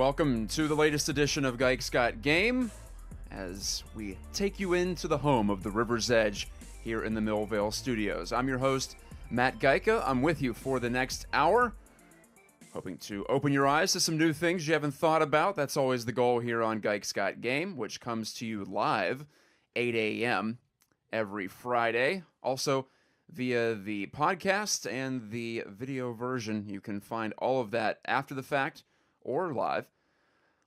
welcome to the latest edition of Gike's Got Game as we take you into the home of the River's Edge here in the Millvale studios. I'm your host, Matt Geica. I'm with you for the next hour, hoping to open your eyes to some new things you haven't thought about. That's always the goal here on Gike's Got Game, which comes to you live 8 a.m. every Friday. Also, via the podcast and the video version, you can find all of that after the fact or live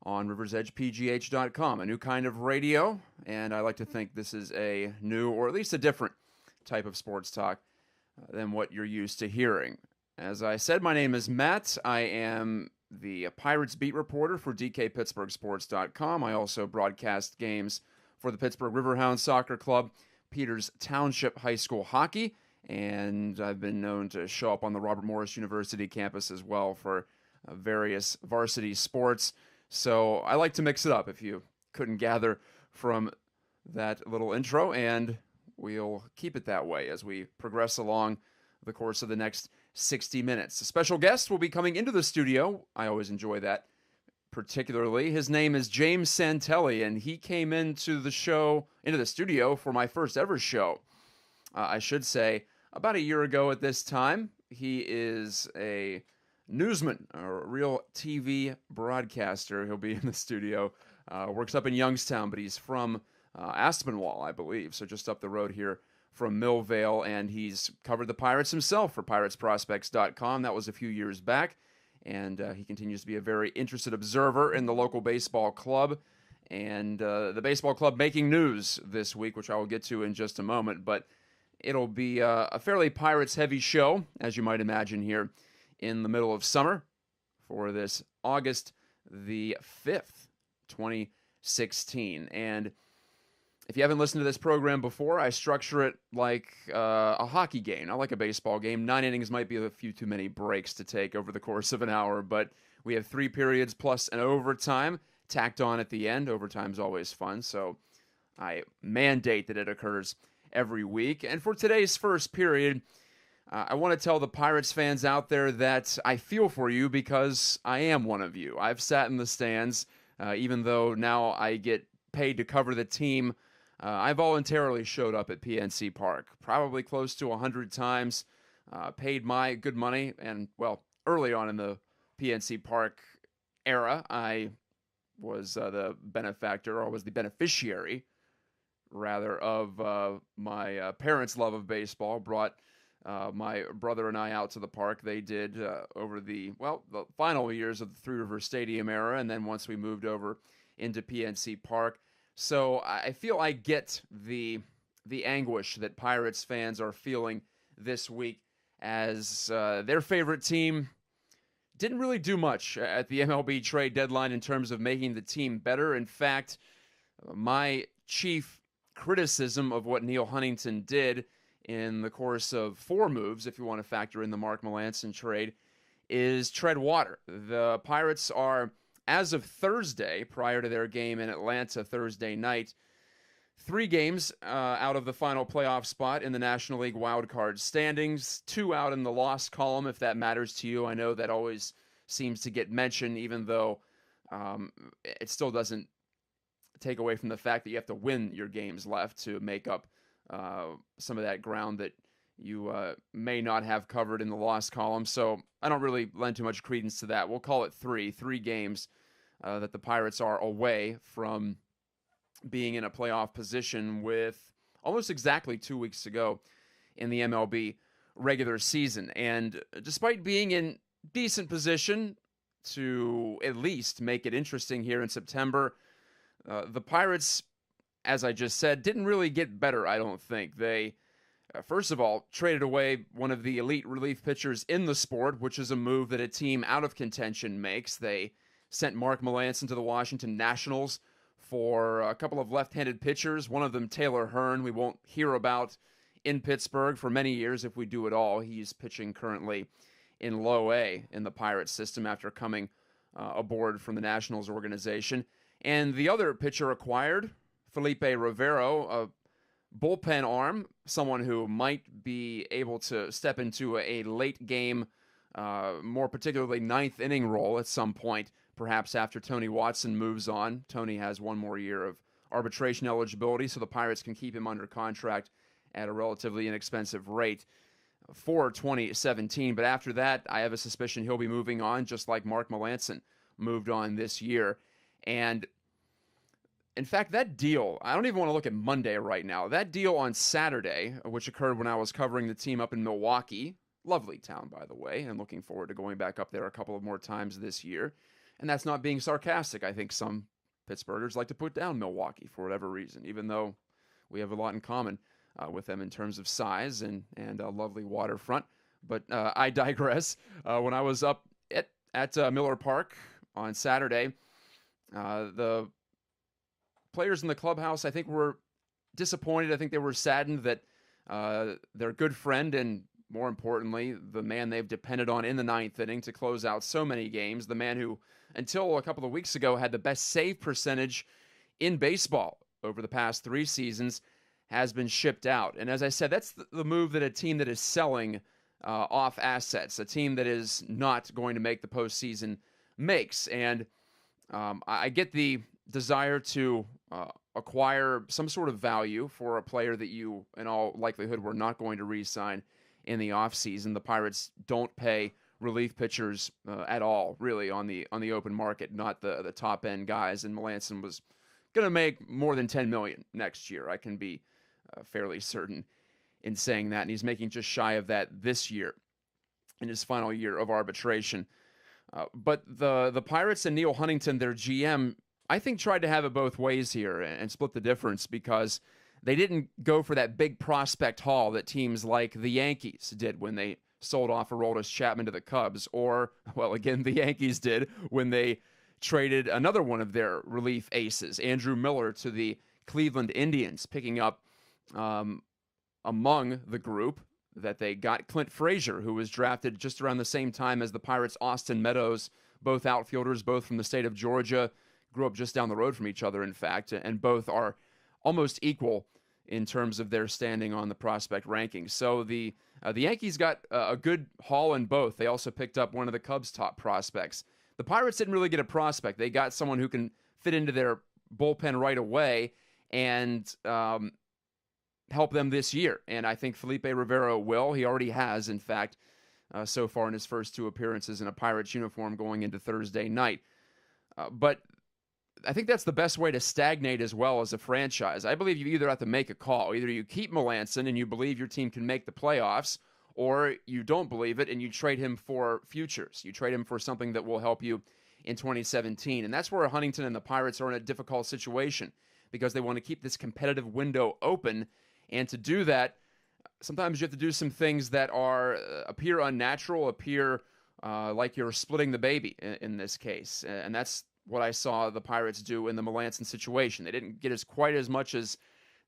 on riversedgepgh.com. A new kind of radio, and I like to think this is a new, or at least a different type of sports talk than what you're used to hearing. As I said, my name is Matt. I am the Pirates beat reporter for DKPittsburghSports.com. I also broadcast games for the Pittsburgh Riverhounds Soccer Club, Peters Township High School Hockey, and I've been known to show up on the Robert Morris University campus as well for various varsity sports. So I like to mix it up, if you couldn't gather from that little intro, and we'll keep it that way as we progress along the course of the next 60 minutes. A special guest will be coming into the studio. I always enjoy that particularly. His name is James Santelli, and he came into the studio for my first ever show. I should say, about a year ago at this time. He is a newsman, a real TV broadcaster. He'll be in the studio. Works up in Youngstown, but he's from Aspinwall, I believe, so just up the road here from Millvale, and he's covered the Pirates himself for PiratesProspects.com. That was a few years back, and he continues to be a very interested observer in the local baseball club, and the baseball club making news this week, which I will get to in just a moment, but it'll be a fairly Pirates-heavy show, as you might imagine, here in the middle of summer for this August the 5th, 2016. And if you haven't listened to this program before, I structure it like a hockey game, not like a baseball game. 9 innings might be a few too many breaks to take over the course of an hour, but we have 3 periods plus an overtime tacked on at the end. Overtime's always fun, so I mandate that it occurs every week. And for today's first period, I want to tell the Pirates fans out there that I feel for you because I am one of you. I've sat in the stands, even though now I get paid to cover the team. I voluntarily showed up at PNC Park, probably close to 100 times, paid my good money, and, well, early on in the PNC Park era, I was the benefactor, or was the beneficiary, rather, of my parents' love of baseball. Brought my brother and I out to the park. They did over the final years of the Three River Stadium era, and then once we moved over into PNC Park. So I feel I get the anguish that Pirates fans are feeling this week as their favorite team didn't really do much at the MLB trade deadline in terms of making the team better. In fact, my chief criticism of what Neil Huntington did in the course of 4 moves, if you want to factor in the Mark Melancon trade, is tread water. The Pirates are, as of Thursday, prior to their game in Atlanta Thursday night, 3 games out of the final playoff spot in the National League wildcard standings, 2 out in the loss column, if that matters to you. I know that always seems to get mentioned, even though it still doesn't take away from the fact that you have to win your games left to make up some of that ground that you may not have covered in the loss column. So I don't really lend too much credence to that. We'll call it 3 games that the Pirates are away from being in a playoff position with almost exactly 2 weeks to go in the MLB regular season. And despite being in decent position to at least make it interesting here in September, the Pirates, as I just said, didn't really get better, I don't think. They, first of all, traded away one of the elite relief pitchers in the sport, which is a move that a team out of contention makes. They sent Mark Melancon to the Washington Nationals for a couple of left-handed pitchers, one of them Taylor Hearn, we won't hear about in Pittsburgh for many years if we do at all. He's pitching currently in low A in the Pirates system after coming aboard from the Nationals organization. And the other pitcher acquired, Felipe Rivero, a bullpen arm, someone who might be able to step into a late game, more particularly ninth inning role at some point, perhaps after Tony Watson moves on. Tony has one more year of arbitration eligibility, so the Pirates can keep him under contract at a relatively inexpensive rate for 2017. But after that, I have a suspicion he'll be moving on, just like Mark Melancon moved on this year. And in fact, that deal, I don't even want to look at Monday right now. That deal on Saturday, which occurred when I was covering the team up in Milwaukee, lovely town, by the way, and looking forward to going back up there a couple of more times this year. And that's not being sarcastic. I think some Pittsburghers like to put down Milwaukee for whatever reason, even though we have a lot in common with them in terms of size and a lovely waterfront. But I digress. When I was up at Miller Park on Saturday, the players in the clubhouse, I think, were disappointed. I think they were saddened that their good friend and, more importantly, the man they've depended on in the ninth inning to close out so many games, the man who, until a couple of weeks ago, had the best save percentage in baseball over the past 3 seasons, has been shipped out. And as I said, that's the move that a team that is selling off assets, a team that is not going to make the postseason, makes. And I get the desire to acquire some sort of value for a player that you, in all likelihood, were not going to re-sign in the offseason. The Pirates don't pay relief pitchers at all, really, on the open market, not the top-end guys. And Melancon was going to make more than $10 million next year. I can be fairly certain in saying that. And he's making just shy of that this year in his final year of arbitration. But the Pirates and Neil Huntington, their GM, I think tried to have it both ways here and split the difference, because they didn't go for that big prospect haul that teams like the Yankees did when they sold off Aroldis Chapman to the Cubs, or, well, again, the Yankees did when they traded another one of their relief aces, Andrew Miller, to the Cleveland Indians, picking up among the group that they got Clint Frazier, who was drafted just around the same time as the Pirates' Austin Meadows, both outfielders, both from the state of Georgia, grew up just down the road from each other, in fact, and both are almost equal in terms of their standing on the prospect rankings. So the Yankees got a good haul in both. They also picked up one of the Cubs' top prospects. The Pirates didn't really get a prospect. They got someone who can fit into their bullpen right away and help them this year. And I think Felipe Rivero will. He already has, in fact, so far in his first 2 appearances in a Pirates uniform going into Thursday night. But I think that's the best way to stagnate as well as a franchise. I believe you either have to make a call. Either you keep Melancon and you believe your team can make the playoffs, or you don't believe it and you trade him for futures. You trade him for something that will help you in 2017. And that's where Huntington and the Pirates are in a difficult situation, because they want to keep this competitive window open. And to do that, sometimes you have to do some things that appear unnatural, appear like you're splitting the baby in this case. And that's what I saw the Pirates do in the Melancon situation. They didn't get quite as much as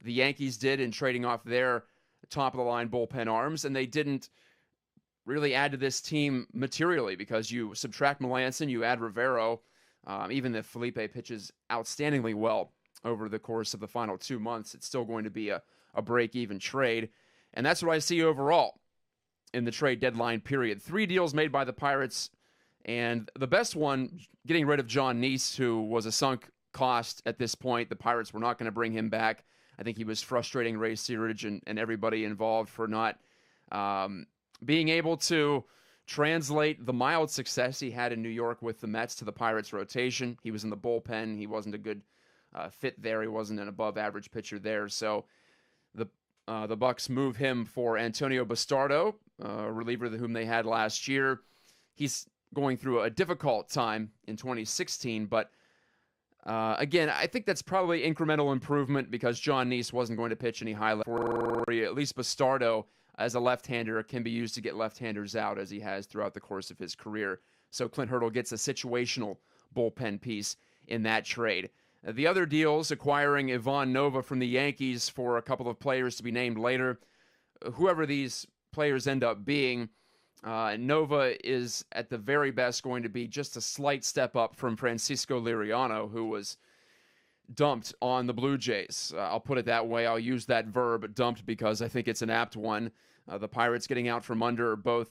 the Yankees did in trading off their top-of-the-line bullpen arms, and they didn't really add to this team materially, because you subtract Melancon, you add Rivero, even if Felipe pitches outstandingly well over the course of the final 2 months, it's still going to be a break-even trade. And that's what I see overall in the trade deadline period. 3 deals made by the Pirates, and the best one, getting rid of John Neese, who was a sunk cost at this point. The Pirates were not going to bring him back. I think he was frustrating Ray Searage and everybody involved for not being able to translate the mild success he had in New York with the Mets to the Pirates rotation. He was in the bullpen. He wasn't a good fit there. He wasn't an above-average pitcher there. So the Bucks move him for Antonio Bastardo, a reliever whom they had last year. He's going through a difficult time in 2016, but again, I think that's probably incremental improvement, because John Neese wasn't going to pitch any high level. At least Bastardo, as a left-hander, can be used to get left-handers out, as he has throughout the course of his career. So Clint Hurdle gets a situational bullpen piece in that trade. The other deals, acquiring Ivan Nova from the Yankees for a couple of players to be named later. Whoever these players end up being, Nova is at the very best going to be just a slight step up from Francisco Liriano, who was dumped on the Blue Jays. I'll put it that way. I'll use that verb, dumped, because I think it's an apt one. The Pirates getting out from under both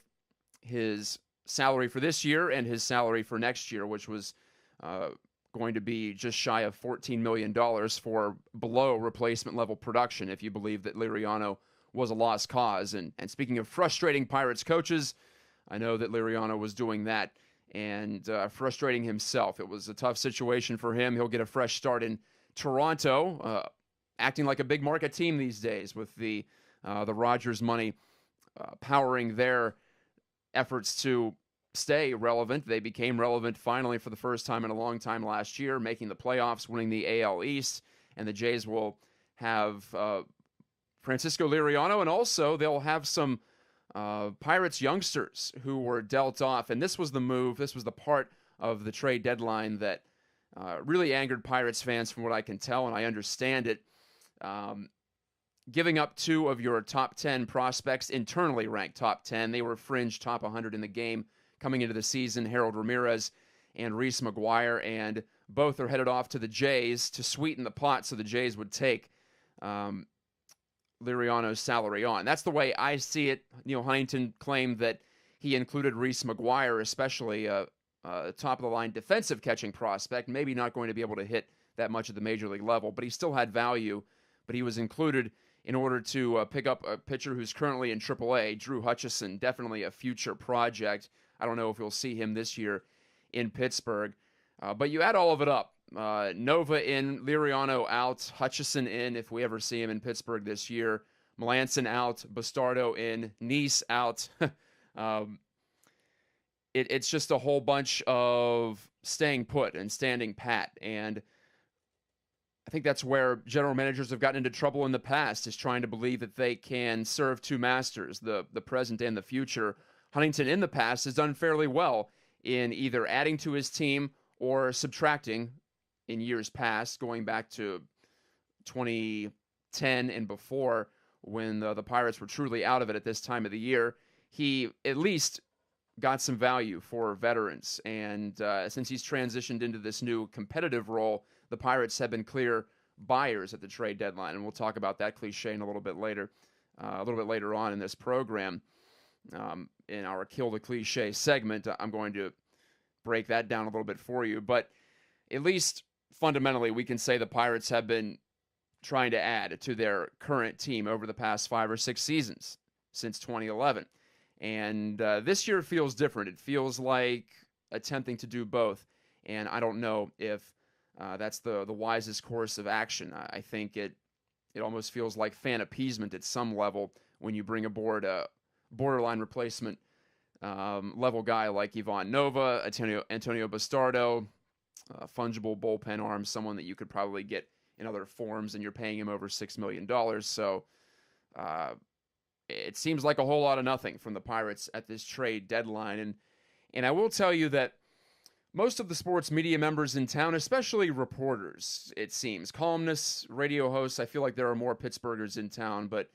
his salary for this year and his salary for next year, which was going to be just shy of $14 million for below replacement level production, if you believe that Liriano was a lost cause. And speaking of frustrating Pirates coaches, I know that Liriano was doing that and frustrating himself. It was a tough situation for him. He'll get a fresh start in Toronto, acting like a big market team these days with the Rogers money powering their efforts to stay relevant. They became relevant finally for the first time in a long time last year, making the playoffs, winning the AL East, and the Jays will have Francisco Liriano, and also they'll have some Pirates youngsters who were dealt off, and this was the move, this was the part of the trade deadline that really angered Pirates fans from what I can tell, and I understand it. Giving up 2 of your top 10 prospects, internally ranked top 10. They were fringe top 100 in the game coming into the season, Harold Ramirez and Reese McGuire, and both are headed off to the Jays to sweeten the pot so the Jays would take Liriano's salary on. That's the way I see it. Neil Huntington claimed that he included Reese McGuire, especially a top-of-the-line defensive catching prospect, maybe not going to be able to hit that much at the major league level, but he still had value. But he was included in order to pick up a pitcher who's currently in AAA, Drew Hutchison, definitely a future project. I don't know if we'll see him this year in Pittsburgh. But you add all of it up. Nova in, Liriano out, Hutchison in if we ever see him in Pittsburgh this year, Melanson out, Bastardo in, Neese out. It's just a whole bunch of staying put and standing pat. And I think that's where general managers have gotten into trouble in the past, is trying to believe that they can serve 2 masters, the present and the future. Huntington in the past has done fairly well in either adding to his team or subtracting in years past, going back to 2010 and before, when the Pirates were truly out of it at this time of the year. He at least got some value for veterans, and since he's transitioned into this new competitive role, the Pirates have been clear buyers at the trade deadline, and we'll talk about that cliche in a little bit later on in this program. In our Kill the Cliche segment, I'm going to break that down a little bit for you, but at least fundamentally, we can say the Pirates have been trying to add to their current team over the past 5 or 6 seasons since 2011. And this year feels different. It feels like attempting to do both. And I don't know if that's the wisest course of action. I think it almost feels like fan appeasement at some level when you bring aboard a borderline replacement level guy like Ivan Nova, Antonio Bastardo, fungible bullpen arm, someone that you could probably get in other forms, and you're paying him over $6 million. So it seems like a whole lot of nothing from the Pirates at this trade deadline. And I will tell you that most of the sports media members in town, especially reporters, it seems, columnists, radio hosts, I feel like there are more Pittsburghers in town, but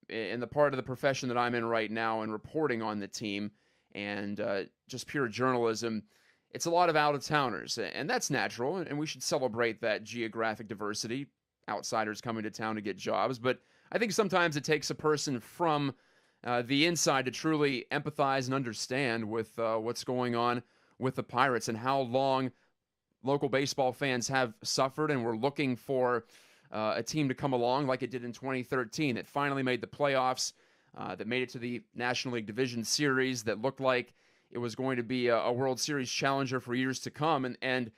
in the part of the profession that I'm in right now and reporting on the team and just pure journalism, it's a lot of out-of-towners, and that's natural, and we should celebrate that geographic diversity, outsiders coming to town to get jobs. But I think sometimes it takes a person from the inside to truly empathize and understand with what's going on with the Pirates and how long local baseball fans have suffered and were looking for a team to come along like it did in 2013 that finally made the playoffs, that made it to the National League Division Series, that looked like it was going to be a World Series challenger for years to come. And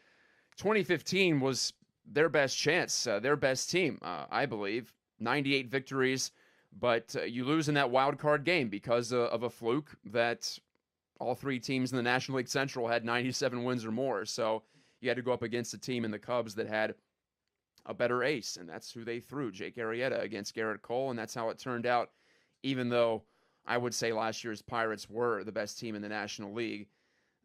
2015 was their best chance, their best team, I believe. 98 victories, but you lose in that wild card game because of a fluke that all 3 teams in the National League Central had 97 wins or more. So you had to go up against a team in the Cubs that had a better ace, and that's who they threw, Jake Arrieta against Garrett Cole, and that's how it turned out, even though I would say last year's Pirates were the best team in the National League.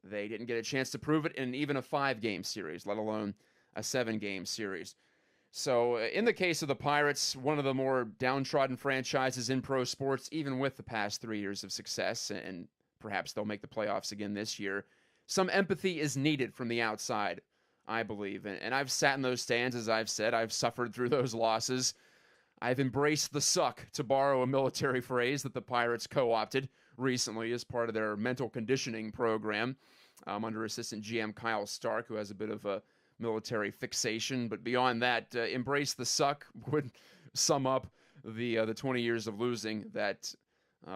They didn't get a chance to prove it in even a 5-game series, let alone a 7-game series. So in the case of the Pirates, one of the more downtrodden franchises in pro sports, even with the past 3 years of success, and perhaps they'll make the playoffs again this year, some empathy is needed from the outside, I believe. And I've sat in those stands, as I've said. I've suffered through those losses. I've embraced the suck, to borrow a military phrase that the Pirates co-opted recently as part of their mental conditioning program. under assistant GM Kyle Stark, who has a bit of a military fixation. But beyond that, embrace the suck would sum up the 20 years of losing that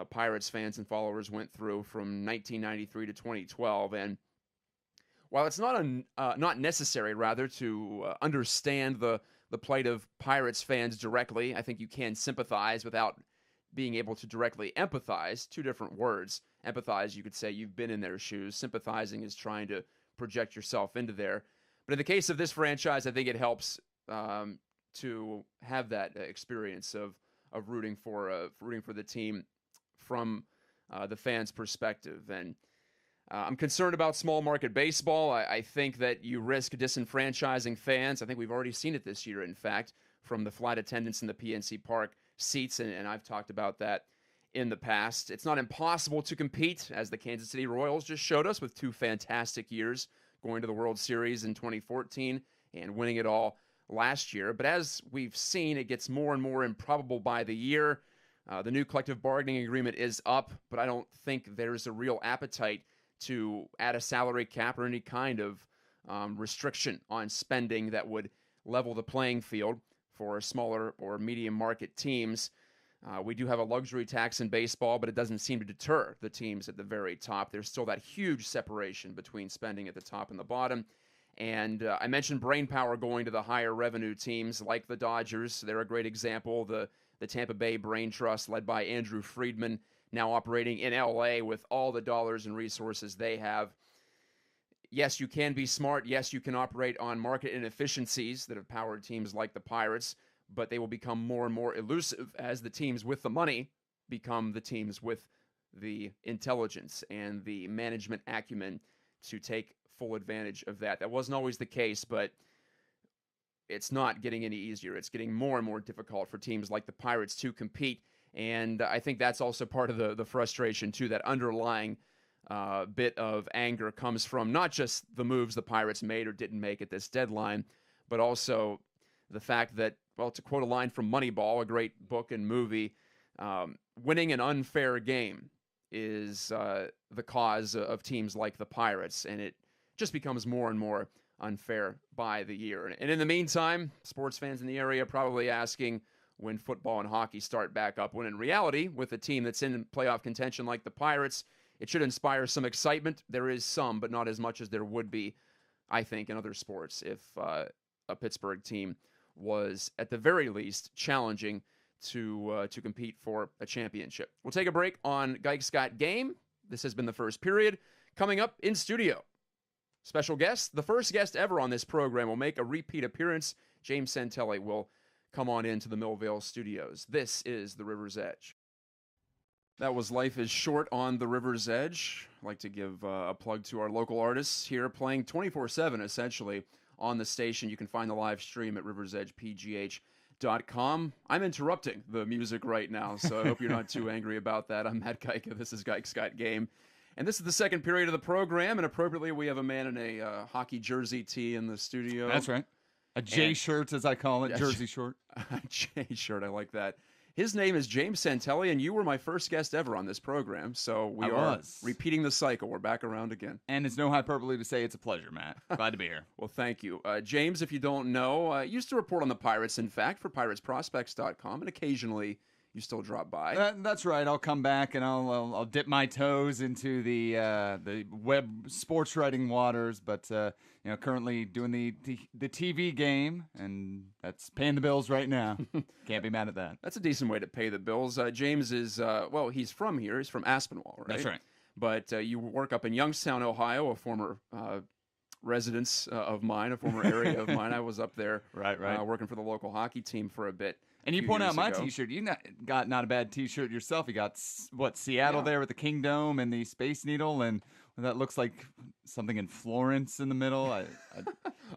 Pirates fans and followers went through from 1993 to 2012. And while it's not necessary, rather, to understand the plight of Pirates fans directly, I think you can sympathize without being able to directly empathize. Two different words. Empathize, you could say you've been in their shoes. Sympathizing is trying to project yourself into there. But in the case of this franchise, I think it helps to have that experience of rooting for the team from the fans' perspective. And I'm concerned about small market baseball. I think that you risk disenfranchising fans. I think we've already seen it this year, in fact, from the flat attendance in the PNC Park seats, and I've talked about that in the past. It's not impossible to compete, as the Kansas City Royals just showed us with 2 fantastic years, going to the World Series in 2014 and winning it all last year. But as we've seen, it gets more and more improbable by the year. The new collective bargaining agreement is up, but I don't think there's a real appetite to add a salary cap or any kind of restriction on spending that would level the playing field for smaller or medium market teams. We do have a luxury tax in baseball, but it doesn't seem to deter the teams at the very top. There's still that huge separation between spending at the top and the bottom. And I mentioned brain power going to the higher revenue teams like the Dodgers. They're a great example. The Tampa Bay Brain Trust, led by Andrew Friedman, now operating in LA with all the dollars and resources they have. Yes, you can be smart. Yes, you can operate on market inefficiencies that have powered teams like the Pirates, but they will become more and more elusive as the teams with the money become the teams with the intelligence and the management acumen to take full advantage of that. That wasn't always the case, but it's not getting any easier. It's getting more and more difficult for teams like the Pirates to compete, and I think that's also part of the frustration, too. That underlying bit of anger comes from not just the moves the Pirates made or didn't make at this deadline, but also the fact that, well, to quote a line from Moneyball, a great book and movie, winning an unfair game is the cause of teams like the Pirates, and it just becomes more and more unfair by the year. And in the meantime, sports fans in the area are probably asking when football and hockey start back up, when in reality, with a team that's in playoff contention like the Pirates, it should inspire some excitement. There is some, but not as much as there would be, I think, in other sports if a Pittsburgh team was, at the very least, challenging to compete for a championship. We'll take a break on Gike's Got Game. This has been the first period. Coming up in studio, special guest, the first guest ever on this program, will make a repeat appearance. James Santelli will come on into the Millvale studios. This is the River's Edge. That was Life is Short on the River's Edge. I'd like to give a plug to our local artists here, playing 24/7 essentially on the station. You can find the live stream at riversedgepgh.com. I'm interrupting the music right now, so I hope you're not too angry about that. I'm Matt Geica. This is Gike's Got Game. And this is the second period of the program, and appropriately, we have a man in a hockey jersey tee in the studio. That's right. A J shirt, as I call it, Yeah, jersey short. A J shirt, I like that. His name is James Santelli, and you were my first guest ever on this program, so we are repeating the cycle. We're back around again. And it's no hyperbole to say it's a pleasure, Matt. Glad to be here. Well, thank you. James, if you don't know, used to report on the Pirates, in fact, for PiratesProspects.com, and occasionally you still drop by. That's right. I'll come back and I'll dip my toes into the web sports writing waters, but currently doing the TV game, and that's paying the bills right now. Can't be mad at that. That's a decent way to pay the bills. James is he's from here. He's from Aspinwall, right? That's right. But you work up in Youngstown, Ohio, a former residence of mine, a former area of mine. I was up there, right. Working for the local hockey team for a bit. And you point out my T-shirt. You got not a bad T-shirt yourself. You got Seattle there with the Kingdome and the Space Needle, and that looks like something in Florence in the middle.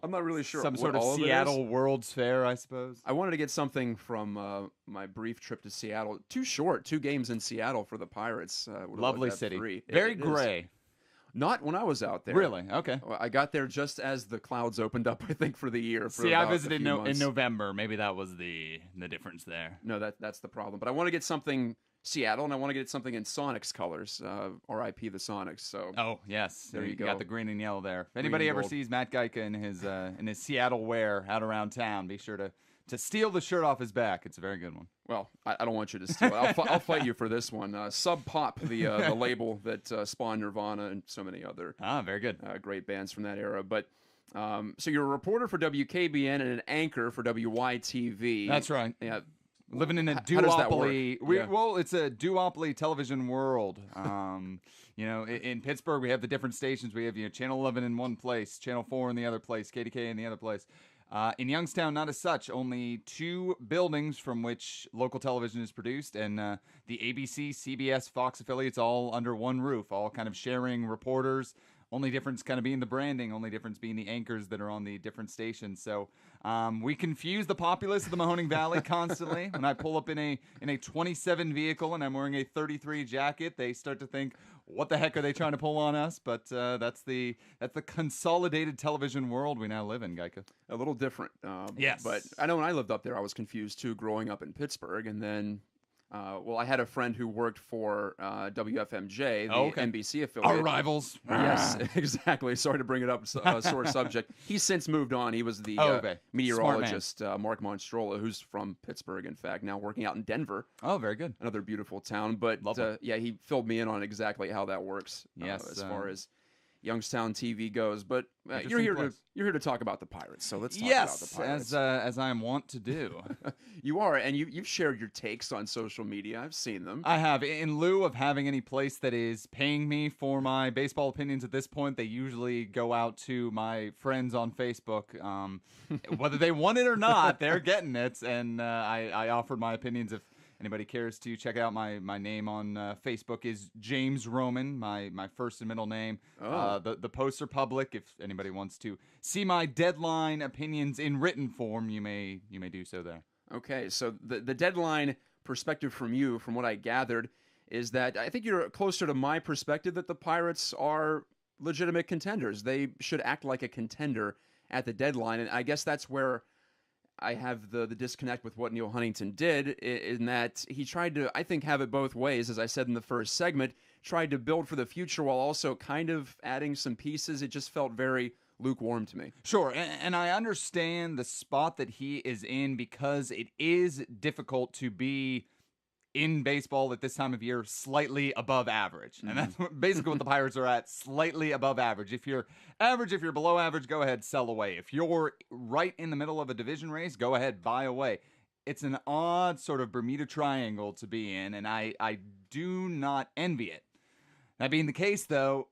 I'm not really sure. Some sort of Seattle World's Fair, I suppose. I wanted to get something from my brief trip to Seattle. Too short. 2 games in Seattle for the Pirates. Lovely city. Very gray. Not when I was out there. Really? Okay. I got there just as the clouds opened up, I think, for the year. See, I visited in November. Maybe that was the difference there. No, that's the problem. But I want to get something Seattle, and I want to get something in Sonics colors. R.I.P. the Sonics. So Oh yes, there you go. Got the green and yellow there. If anybody ever sees Matt Geica in his Seattle wear out around town, be sure to steal the shirt off his back. It's a very good one. Well, I don't want you to steal it. I'll fight you for this one. Sub Pop, the label that spawned Nirvana and so many other very good great bands from that era. But so you're a reporter for WKBN and an anchor for WYTV. That's right. Yeah. Living in a How does that work? duopoly. Well, it's a duopoly television world. In Pittsburgh, we have the different stations. We have Channel 11 in one place, Channel 4 in the other place, KDK in the other place. In Youngstown, not as such. Only 2 buildings from which local television is produced, and the ABC, CBS, Fox affiliates all under one roof, all kind of sharing reporters. Only difference kind of being the branding, only difference being the anchors that are on the different stations. So we confuse the populace of the Mahoning Valley constantly. When I pull up in a 27 vehicle and I'm wearing a 33 jacket, they start to think, what the heck are they trying to pull on us? But that's the consolidated television world we now live in, Geica. A little different. Yes. But I know when I lived up there, I was confused too, growing up in Pittsburgh. And then, I had a friend who worked for WFMJ, the NBC affiliate. Our rivals. Yes, exactly. Sorry to bring it up, sore subject. He's since moved on. He was the meteorologist, Mark Monstrola, who's from Pittsburgh, in fact, now working out in Denver. Oh, very good. Another beautiful town. But he filled me in on exactly how that works as far as Youngstown TV goes. But you're here to talk about the Pirates, so let's talk about the Pirates. As I am wont to do. You are, and you've shared your takes on social media. I've seen them. I have. In lieu of having any place that is paying me for my baseball opinions at this point, they usually go out to my friends on Facebook. Whether they want it or not, they're getting it, and I offered my opinions. If anybody cares to check out my name on Facebook is James Roman, my first and middle name. The posts are public. If anybody wants to see my deadline opinions in written form, you may do so there. Okay, so the deadline perspective from you, from what I gathered, is that I think you're closer to my perspective that the Pirates are legitimate contenders. They should act like a contender at the deadline, and I guess that's where I have the disconnect with what Neil Huntington did, in that he tried to, I think, have it both ways, as I said in the first segment, tried to build for the future while also kind of adding some pieces. It just felt very lukewarm to me. Sure, and I understand the spot that he is in because it is difficult to be in baseball at this time of year slightly above average. And that's basically what the Pirates are at, slightly above average. If you're average, if you're below average, go ahead, sell away. If you're right in the middle of a division race, go ahead, buy away. It's an odd sort of Bermuda Triangle to be in, and I do not envy it. That being the case, though,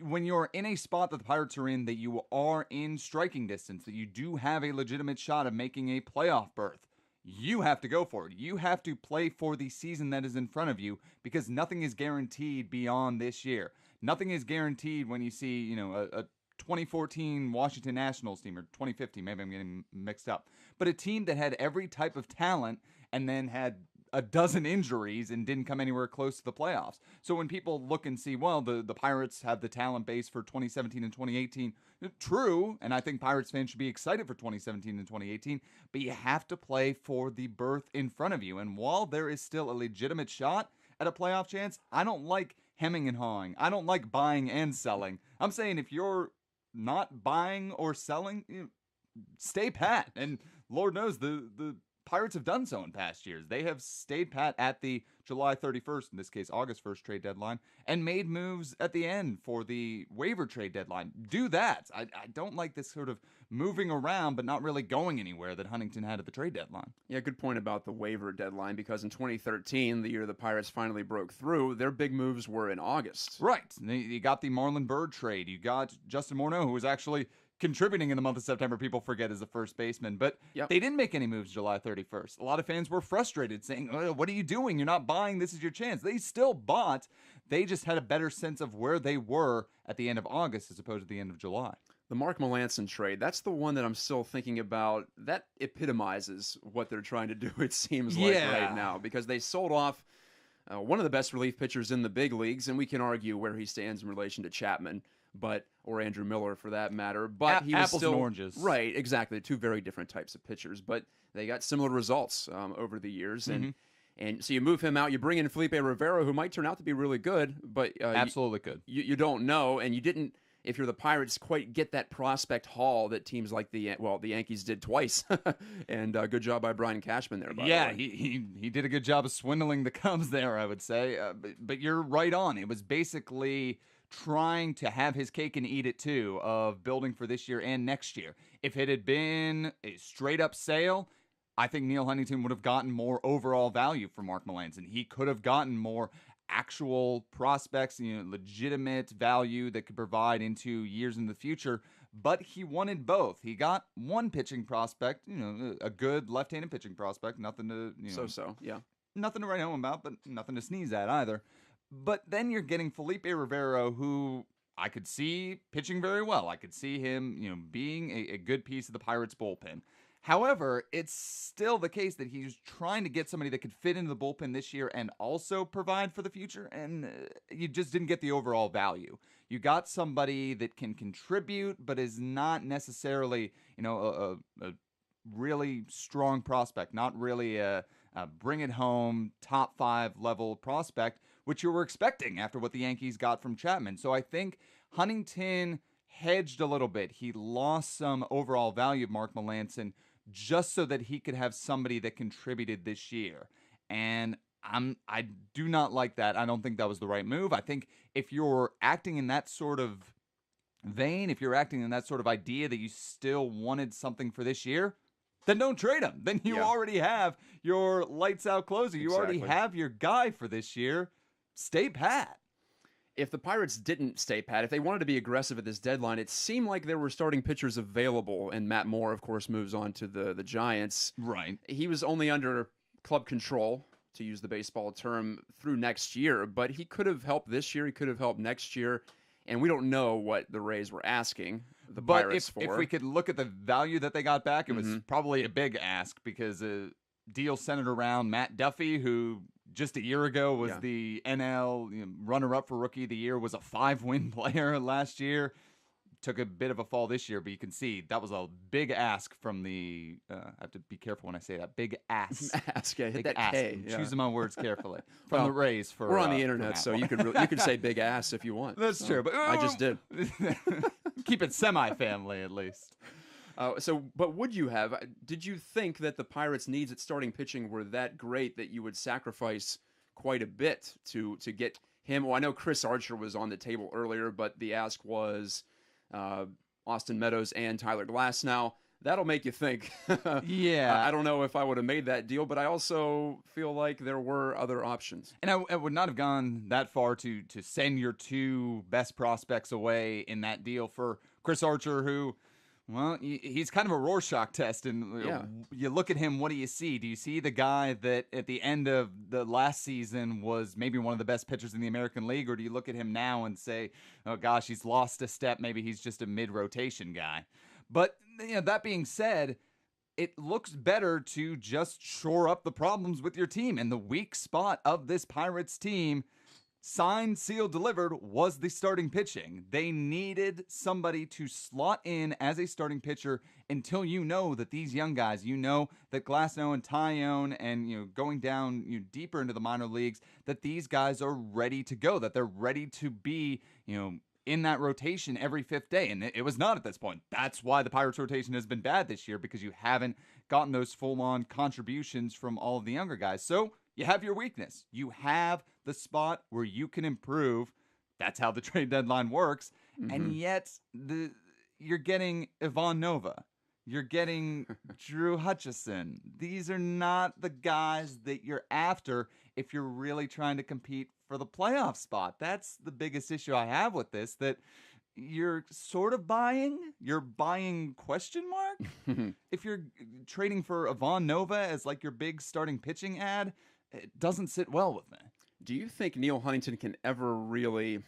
when you're in a spot that the Pirates are in, that you are in striking distance, that you do have a legitimate shot of making a playoff berth, you have to go for it. You have to play for the season that is in front of you because nothing is guaranteed beyond this year. Nothing is guaranteed when you see, a 2014 Washington Nationals team, or 2015, maybe I'm getting mixed up, but a team that had every type of talent and then had a dozen injuries and didn't come anywhere close to the playoffs. So when people look and see, well, the Pirates have the talent base for 2017 and 2018, true, and I think Pirates fans should be excited for 2017 and 2018, but you have to play for the berth in front of you. And while there is still a legitimate shot at a playoff chance, I don't like hemming and hawing. I don't like buying and selling. I'm saying if you're not buying or selling, stay pat. And Lord knows the Pirates have done so in past years. They have stayed pat at the July 31st, in this case August 1st trade deadline, and made moves at the end for the waiver trade deadline. Do that. I don't like this sort of moving around but not really going anywhere that Huntington had at the trade deadline. Yeah, good point about the waiver deadline, because in 2013, the year the Pirates finally broke through, their big moves were in August. Right. You got the Marlon Byrd trade. You got Justin Morneau, who was actually contributing in the month of September, people forget, as a first baseman. But they didn't make any moves July 31st. A lot of fans were frustrated, saying, oh, what are you doing? You're not buying. This is your chance. They still bought. They just had a better sense of where they were at the end of August as opposed to the end of July. The Mark Melancon trade, that's the one that I'm still thinking about. That epitomizes what they're trying to do, it seems like, right now, because they sold off one of the best relief pitchers in the big leagues, and we can argue where he stands in relation to Chapman, or Andrew Miller for that matter. But he was apples still, and oranges. Right, exactly. Two very different types of pitchers, but they got similar results over the years. And And so you move him out, you bring in Felipe Rivera, who might turn out to be really good, but Absolutely could. You don't know, and you didn't. If you're the Pirates, quite get that prospect haul that teams like the Yankees did twice, and good job by Brian Cashman there. By the way. he did a good job of swindling the Cubs there, I would say. But you're right on. It was basically trying to have his cake and eat it too, of building for this year and next year. If it had been a straight up sale, I think Neil Huntington would have gotten more overall value for Mark Melancon. He could have gotten more actual prospects, legitimate value that could provide into years in the future, but he wanted both. He got one pitching prospect, a good left-handed pitching prospect, nothing to, yeah. Nothing to write home about, but nothing to sneeze at either. But then you're getting Felipe Rivera, who I could see pitching very well. I could see him, being a good piece of the Pirates bullpen. However, it's still the case that he's trying to get somebody that could fit into the bullpen this year and also provide for the future, and you just didn't get the overall value. You got somebody that can contribute, but is not necessarily, a really strong prospect, not really a bring it home, top 5 level prospect, which you were expecting after what the Yankees got from Chapman. So I think Huntington hedged a little bit. He lost some overall value of Mark Melancon just so that he could have somebody that contributed this year. And I do not like that. I don't think that was the right move. I think if you're acting in that sort of vein, if you're acting in that sort of idea that you still wanted something for this year, then don't trade him. Then you already have your lights out closer. You already have your guy for this year. Stay pat. If the Pirates didn't stay pat, if they wanted to be aggressive at this deadline, it seemed like there were starting pitchers available, and Matt Moore, of course, moves on to the Giants. Right. He was only under club control, to use the baseball term, through next year, but he could have helped this year, he could have helped next year, and we don't know what the Rays were asking the Pirates for. If we could look at the value that they got back, it was probably a big ask, because a deal centered around Matt Duffy, who just a year ago was the NL runner-up for Rookie of the Year, was a 5-win player last year. Took a bit of a fall this year, but you can see that was a big ask from the. I have to be careful when I say that. Big ass. Ask, yeah, hit big that ass. K. Yeah. Choosing my words carefully. From the Rays. We're on the internet, so you could say big ass if you want. That's true, but I just did. Keep it semi-family at least. But would you have? Did you think that the Pirates' needs at starting pitching were that great that you would sacrifice quite a bit to get him? Well, I know Chris Archer was on the table earlier, but the ask was Austin Meadows and Tyler Glasnow. That'll make you think. Yeah. I don't know if I would have made that deal, but I also feel like there were other options. And I would not have gone that far to send your 2 best prospects away in that deal for Chris Archer, who, well, he's kind of a Rorschach test. And you look at him, what do you see? Do you see the guy that at the end of the last season was maybe one of the best pitchers in the American League? Or do you look at him now and say, oh gosh, he's lost a step. Maybe he's just a mid-rotation guy. But that being said, it looks better to just shore up the problems with your team. And the weak spot of this Pirates team, signed, sealed, delivered, was the starting pitching. They needed somebody to slot in as a starting pitcher until that these young guys, that Glasnow and Tyone and, going down deeper into the minor leagues, that these guys are ready to go, that they're ready to be, in that rotation every 5th day. And it was not at this point. That's why the Pirates rotation has been bad this year, because you haven't gotten those full-on contributions from all of the younger guys. So you have your weakness. You have the spot where you can improve. That's how the trade deadline works. And yet you're getting Ivan Nova. You're getting Drew Hutchison. These are not the guys that you're after if you're really trying to compete for the playoff spot. That's the biggest issue I have with this, that you're sort of buying. You're buying question mark. If you're trading for Ivan Nova as like your big starting pitching ad, it doesn't sit well with me. Do you think Neil Huntington can ever really,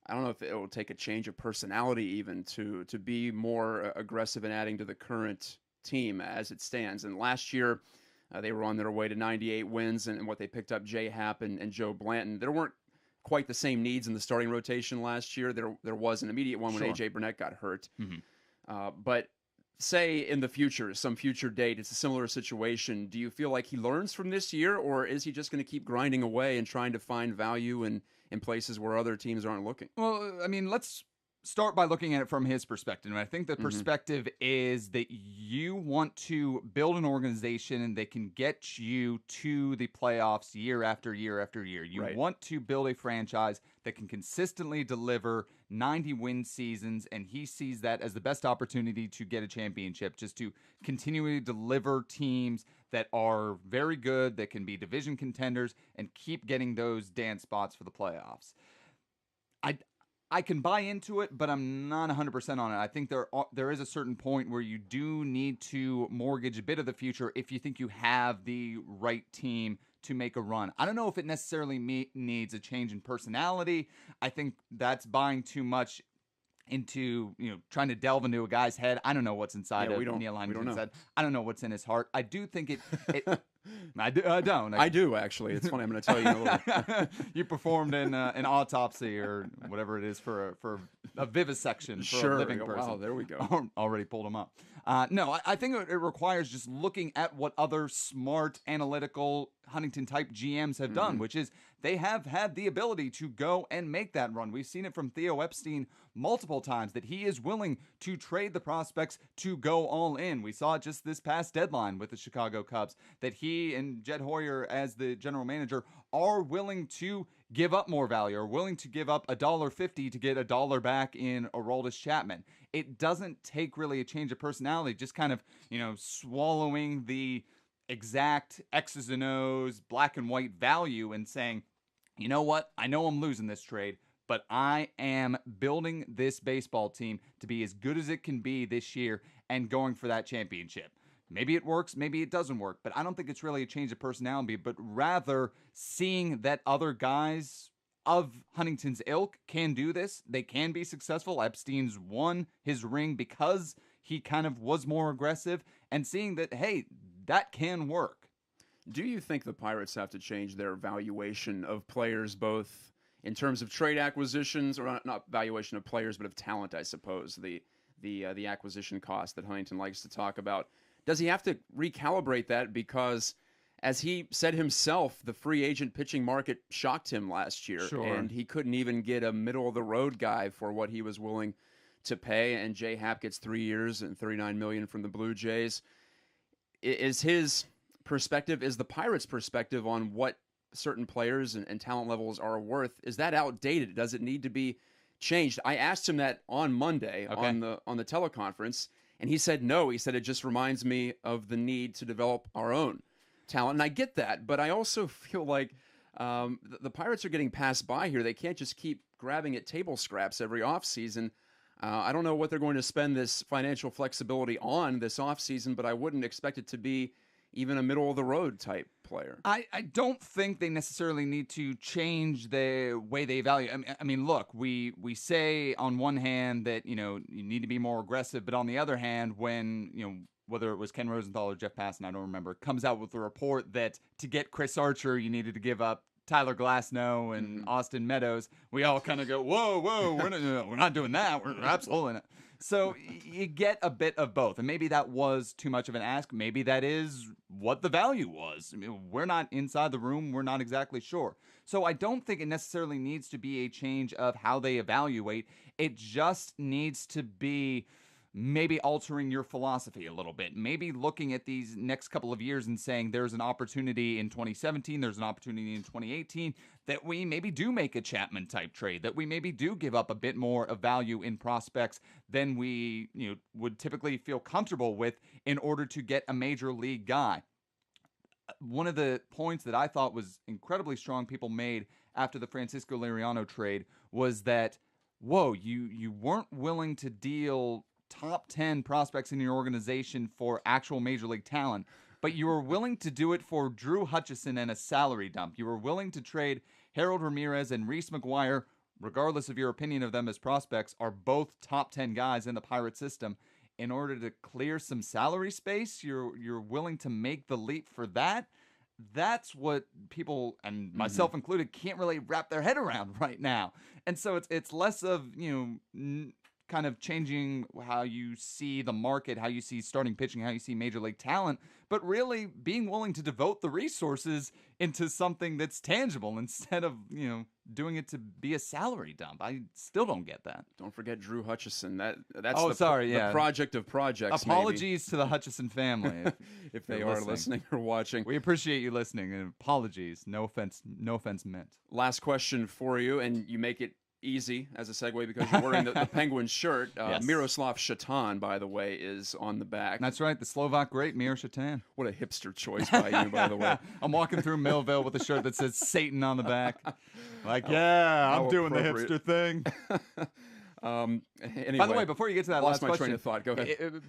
I don't know if it will take a change of personality even to be more aggressive in adding to the current team as it stands? And last year, they were on their way to 98 wins, and what they picked up, Jay Happ and Joe Blanton. There weren't quite the same needs in the starting rotation last year. There was an immediate one when A.J. Burnett got hurt. But say in the future, some future date, it's a similar situation. Do you feel like he learns from this year, or is he just going to keep grinding away and trying to find value in places where other teams aren't looking? Well, I mean, let's start by looking at it from his perspective. And I think the Mm-hmm. perspective is that you want to build an organization that can get you to the playoffs year after year after year. You Right. want to build a franchise that can consistently deliver 90-win seasons, and he sees that as the best opportunity to get a championship, just to continually deliver teams that are very good, that can be division contenders, and keep getting those dance spots for the playoffs. I can buy into it, but I'm not 100% on it. I think there is a certain point where you do need to mortgage a bit of the future if you think you have the right team to make a run. I don't know if it necessarily needs a change in personality. I think that's buying too much into, trying to delve into a guy's head. I don't know what's inside of Neil Huntington's head. I don't know what's in his heart. I do think it I don't. I do, actually. It's funny. I'm going to tell you in a little bit. You performed in an autopsy or whatever it is for a vivisection for a living person. Wow, there we go. Already pulled him up. No, I think it requires just looking at what other smart, analytical Huntington-type GMs have done, which is they have had the ability to go and make that run. We've seen it from Theo Epstein multiple times that he is willing to trade the prospects to go all in. We saw it just this past deadline with the Chicago Cubs, that he and Jed Hoyer as the general manager are willing to give up more value, are willing to give up $1.50 to get $1 back in Aroldis Chapman. It doesn't take really a change of personality, just kind of, swallowing the exact X's and O's, black and white value and saying, you know what, I know I'm losing this trade, but I am building this baseball team to be as good as it can be this year and going for that championship. Maybe it works, maybe it doesn't work, but I don't think it's really a change of personality, but rather seeing that other guys of Huntington's ilk can do this. They can be successful. Epstein's won his ring because he kind of was more aggressive, and seeing that, hey, that can work. Do you think the Pirates have to change their valuation of players, both in terms of trade acquisitions, or not valuation of players, but of talent, I suppose, the acquisition cost that Huntington likes to talk about? Does he have to recalibrate that? Because, as he said himself, the free agent pitching market shocked him last year, and he couldn't even get a middle-of-the-road guy for what he was willing to pay. And J. Happ gets 3 years and $39 million from the Blue Jays. Is his perspective, is the Pirates' perspective on what certain players and talent levels are worth, is that outdated? Does it need to be changed? I asked him that on Monday on the teleconference, and he said no. He said it just reminds me of the need to develop our own talent. And I get that, but I also feel like the Pirates are getting passed by here. They can't just keep grabbing at table scraps every offseason. I don't know what they're going to spend this financial flexibility on this offseason, but I wouldn't expect it to be even a middle-of-the-road type player. I don't think they necessarily need to change the way they value. I mean, look, we say on one hand that, you need to be more aggressive, but on the other hand, when, whether it was Ken Rosenthal or Jeff Passan, I don't remember, comes out with a report that to get Chris Archer, you needed to give up Tyler Glasnow and Austin Meadows, we all kind of go, whoa, we're not doing that. We're absolutely not. So you get a bit of both. And maybe that was too much of an ask. Maybe that is what the value was. I mean, we're not inside the room. We're not exactly sure. So I don't think it necessarily needs to be a change of how they evaluate. It just needs to be maybe altering your philosophy a little bit, maybe looking at these next couple of years and saying there's an opportunity in 2017, there's an opportunity in 2018, that we maybe do make a Chapman type trade, that we maybe do give up a bit more of value in prospects than we would typically feel comfortable with in order to get a major league guy. One of the points that I thought was incredibly strong people made after the Francisco Liriano trade was that, whoa, you weren't willing to deal top 10 prospects in your organization for actual major league talent, but you were willing to do it for Drew Hutchison and a salary dump. You were willing to trade Harold Ramirez and Reese McGuire, regardless of your opinion of them as prospects, are both top 10 guys in the Pirate system. In order to clear some salary space, you're willing to make the leap for that. That's what people, and myself included, can't really wrap their head around right now. And so it's less of, kind of changing how you see the market, how you see starting pitching, how you see major league talent, but really being willing to devote the resources into something that's tangible instead of, doing it to be a salary dump. I still don't get that. Don't forget Drew Hutchison. That's the project of projects. Apologies to the Hutchison family if they are listening or watching. We appreciate you listening, and apologies. No offense meant. Last question for you, and you make it easy as a segue because you're wearing the Penguins shirt. Yes. Miroslav Shatan, by the way, is on the back. That's right, the Slovak great Miro Shatan. What a hipster choice by you, by the way. I'm walking through Millville with a shirt that says Satan on the back. I'm doing the hipster thing. Anyway, by the way, before you get to that last question, train of thought. Go ahead.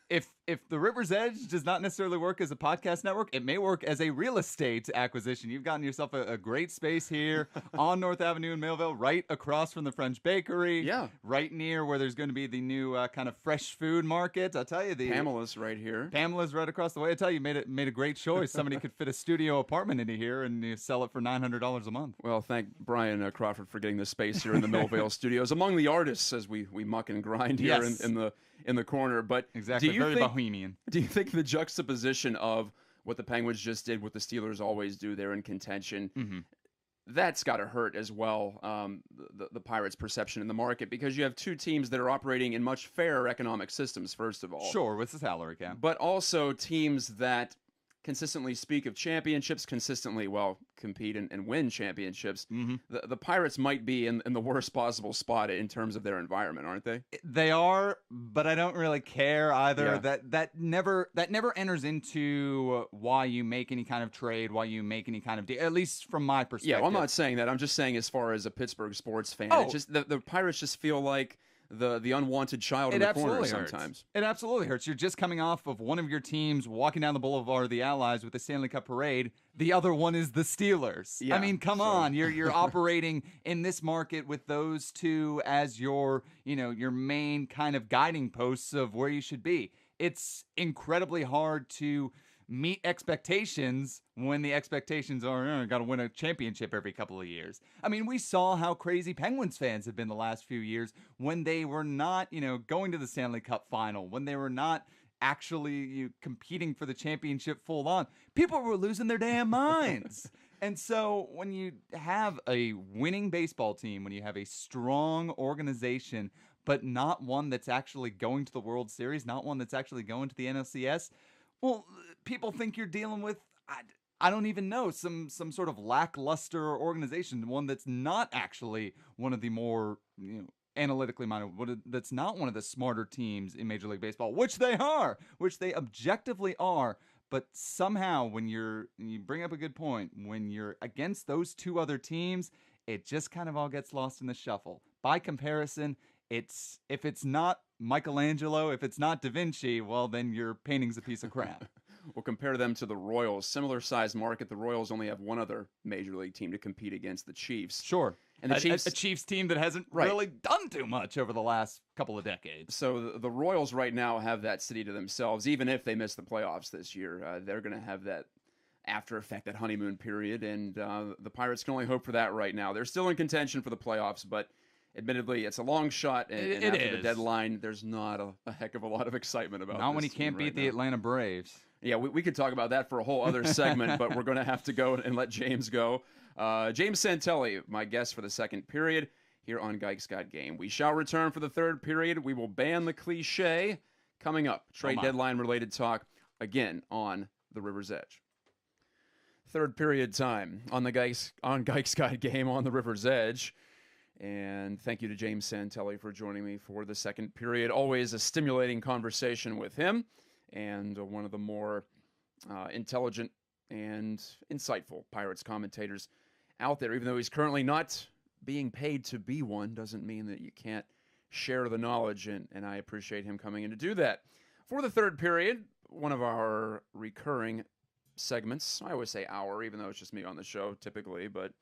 If the River's Edge does not necessarily work as a podcast network, it may work as a real estate acquisition. You've gotten yourself a great space here on North Avenue in Millville, right across from the French Bakery. Yeah. Right near where there's going to be the new kind of fresh food market. I'll tell you, Pamela's right here. Pamela's right across the way. I tell you, made a great choice. Somebody could fit a studio apartment into here and sell it for $900 a month. Well, thank Brian Crawford for getting the space here in the Millvale studios among the artists as we muck and grind here in the corner. But exactly, very bohemian. Do you think the juxtaposition of what the Penguins just did, what the Steelers always do, they're in contention, that's got to hurt as well, the Pirates' perception in the market, because you have two teams that are operating in much fairer economic systems, first of all. Sure, with the salary cap. But also teams that consistently speak of championships, consistently, compete and win championships. The Pirates might be in the worst possible spot in terms of their environment, aren't they? They are, but I don't really care either. Yeah. That never enters into why you make any kind of trade, why you make any kind of deal, at least from my perspective. Yeah, well, I'm not saying that. I'm just saying as far as a Pittsburgh sports fan, it's just the Pirates just feel like the unwanted child in the corner sometimes. It absolutely hurts. You're just coming off of one of your teams walking down the Boulevard of the Allies with the Stanley Cup parade. The other one is the Steelers. Yeah, I mean, come on. You're operating in this market with those two as your main kind of guiding posts of where you should be. It's incredibly hard to meet expectations when the expectations are got to win a championship every couple of years. I mean, we saw how crazy Penguins fans have been the last few years when they were not, going to the Stanley Cup final, when they were not actually competing for the championship full on. People were losing their damn minds. And so when you have a winning baseball team, when you have a strong organization, but not one that's actually going to the World Series, not one that's actually going to the NLCS, well, people think you're dealing with, I don't even know, some sort of lackluster organization, one that's not actually one of the more, analytically minded, that's not one of the smarter teams in Major League Baseball, which they objectively are. But somehow, when you bring up a good point, when you're against those two other teams, it just kind of all gets lost in the shuffle. By comparison, if it's not Michelangelo, if it's not Da Vinci, well, then your painting's a piece of crap. We'll compare them to the Royals. Similar size market. The Royals only have one other Major League team to compete against, the Chiefs. Sure. And the Chiefs, a Chiefs team that hasn't really done too much over the last couple of decades. So the Royals right now have that city to themselves. Even if they miss the playoffs this year, they're going to have that after effect, that honeymoon period. And the Pirates can only hope for that right now. They're still in contention for the playoffs, but admittedly, it's a long shot, and after the deadline, there's not a heck of a lot of excitement about it. Not when you can't beat the Atlanta Braves. Yeah, we could talk about that for a whole other segment, but we're going to have to go and let James go. James Santelli, my guest for the second period here on Geiks Got Game. We shall return for the third period. We will ban the cliche. Coming up, trade deadline-related talk, again, on the River's Edge. Third period time on Geiks Got Game on the River's Edge. And thank you to James Santelli for joining me for the second period. Always a stimulating conversation with him, and one of the more intelligent and insightful Pirates commentators out there. Even though he's currently not being paid to be one, doesn't mean that you can't share the knowledge, and I appreciate him coming in to do that. For the third period, one of our recurring segments, I always say our, even though it's just me on the show typically, but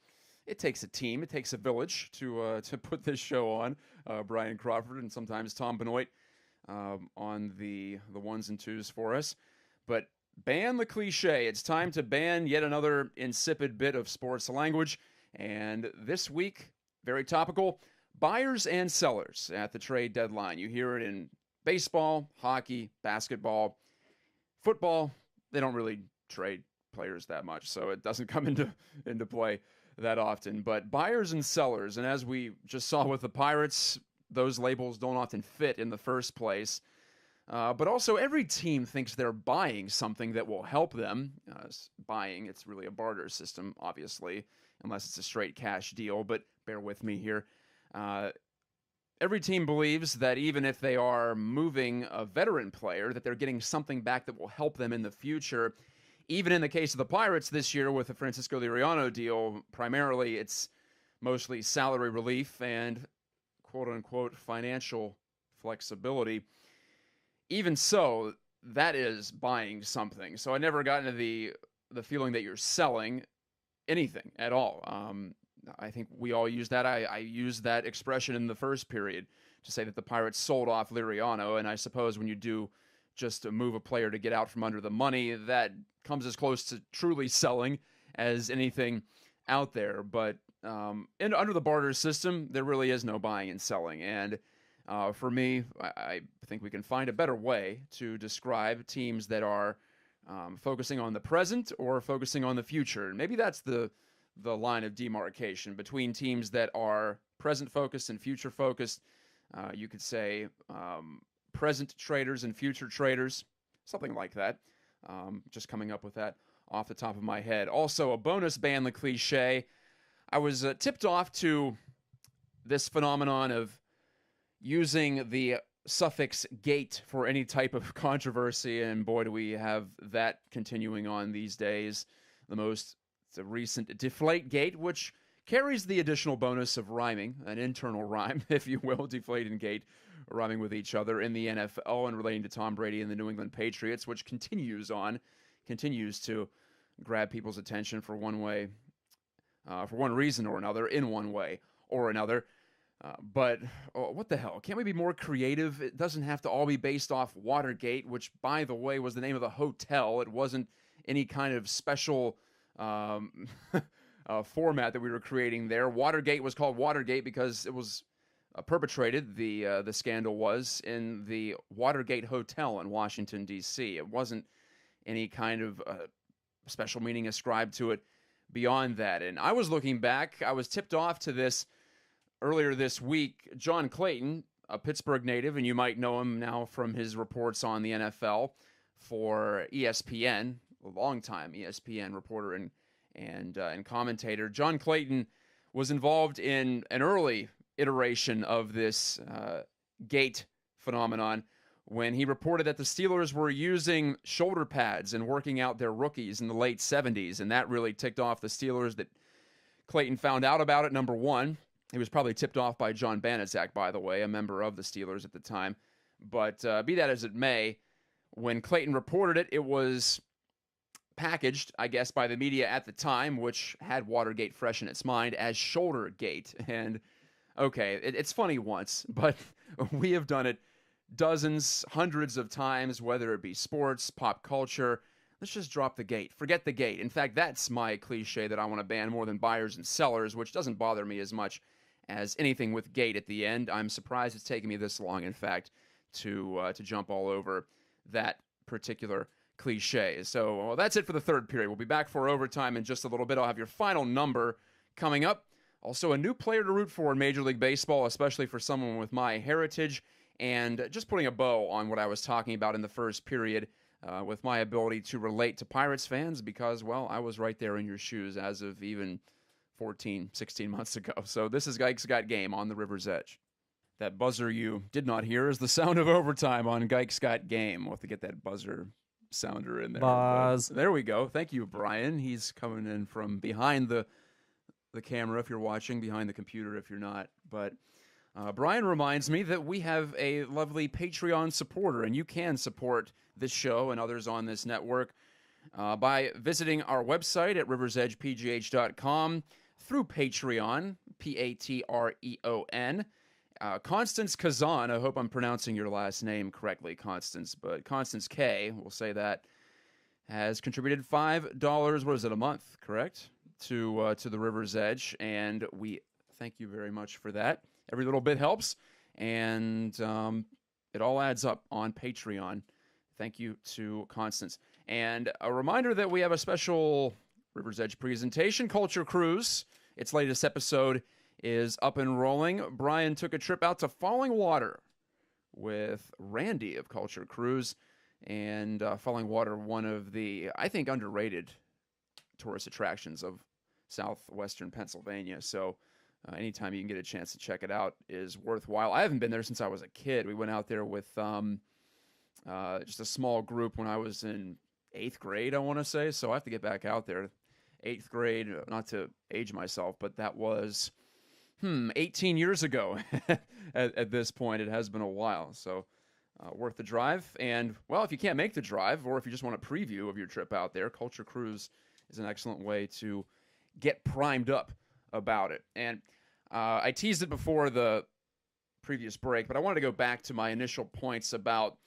it takes a team, it takes a village to put this show on. Brian Crawford and sometimes Tom Benoit on the ones and twos for us. But ban the cliche. It's time to ban yet another insipid bit of sports language. And this week, very topical, buyers and sellers at the trade deadline. You hear it in baseball, hockey, basketball, football. They don't really trade players that much, so it doesn't come into play that often. But buyers and sellers, and as we just saw with the Pirates, those labels don't often fit in the first place. But also, every team thinks they're buying something that will help them. Buying, it's really a barter system, obviously, unless it's a straight cash deal. But bear with me here. Every team believes that even if they are moving a veteran player, that they're getting something back that will help them in the future. Even in the case of the Pirates this year with the Francisco Liriano deal, primarily it's mostly salary relief and quote-unquote financial flexibility. Even so, that is buying something. So I never got into the feeling that you're selling anything at all. I think we all use that. I used that expression in the first period to say that the Pirates sold off Liriano, and I suppose when you do just to move a player to get out from under the money, that comes as close to truly selling as anything out there. But under the barter system, there really is no buying and selling. And for me, I think we can find a better way to describe teams that are focusing on the present or focusing on the future. And maybe that's the line of demarcation between teams that are present-focused and future-focused. You could say present traders and future traders, something like that. Just coming up with that off the top of my head. Also, a bonus ban the cliche. I was tipped off to this phenomenon of using the suffix "gate" for any type of controversy, and boy, do we have that continuing on these days. The most recent Deflategate, which carries the additional bonus of rhyming, an internal rhyme, if you will, Deflate and Gate, rhyming with each other in the NFL and relating to Tom Brady and the New England Patriots, which continues to grab people's attention for one reason or another, in one way or another. But what the hell? Can't we be more creative? It doesn't have to all be based off Watergate, which, by the way, was the name of the hotel. It wasn't any kind of special format that we were creating there. Watergate was called Watergate because it was perpetrated, the scandal was, in the Watergate Hotel in Washington, D.C. It wasn't any kind of special meaning ascribed to it beyond that. And I was looking back. I was tipped off to this earlier this week. John Clayton, a Pittsburgh native, and you might know him now from his reports on the NFL for ESPN, a longtime ESPN reporter and commentator. John Clayton was involved in an early iteration of this gate phenomenon when he reported that the Steelers were using shoulder pads and working out their rookies in the late 70s, and that really ticked off the Steelers. That Clayton found out about it, number one. He was probably tipped off by John Banaszak, by the way, a member of the Steelers at the time. But be that as it may, when Clayton reported it, it was packaged, I guess, by the media at the time, which had Watergate fresh in its mind, as Shouldergate. And, okay, it's funny once, but we have done it dozens, hundreds of times, whether it be sports, pop culture. Let's just drop the gate. Forget the gate. In fact, that's my cliche that I want to ban more than buyers and sellers, which doesn't bother me as much as anything with gate at the end. I'm surprised it's taken me this long, in fact, to jump all over that particular cliche. So that's it for the third period. We'll be back for overtime in just a little bit. I'll have your final number coming up. Also, a new player to root for in Major League Baseball, especially for someone with my heritage, and just putting a bow on what I was talking about in the first period with my ability to relate to Pirates fans because, well, I was right there in your shoes as of even 14, 16 months ago. So this is Gike's Got Game on the River's Edge. That buzzer you did not hear is the sound of overtime on Gike's Got Game. We'll have to get that buzzer sounder in there. Buzz. There we go. Thank you, Brian. He's coming in from behind the camera if you're watching, behind the computer if you're not. But Brian reminds me that we have a lovely Patreon supporter, and you can support this show and others on this network by visiting our website at riversedgepgh.com through Patreon, Patreon. Constance Kazan, I hope I'm pronouncing your last name correctly, Constance, but Constance K, we'll say that, has contributed $5, what is it, a month, correct, to the River's Edge, and we thank you very much for that. Every little bit helps, and it all adds up on Patreon. Thank you to Constance. And a reminder that we have a special River's Edge presentation, Culture Cruise. Its latest episode is up and rolling. Brian took a trip out to Falling Water with Randy of Culture Cruise. And Falling Water, one of the, I think, underrated tourist attractions of southwestern Pennsylvania. So anytime you can get a chance to check it out is worthwhile. I haven't been there since I was a kid. We went out there with just a small group when I was in 8th grade, I want to say. So I have to get back out there. 8th grade, not to age myself, but that was 18 years ago at this point. It has been a while. So worth the drive. And, well, if you can't make the drive, or if you just want a preview of your trip out there, Culture Cruise is an excellent way to get primed up about it. And I teased it before the previous break, but I wanted to go back to my initial points about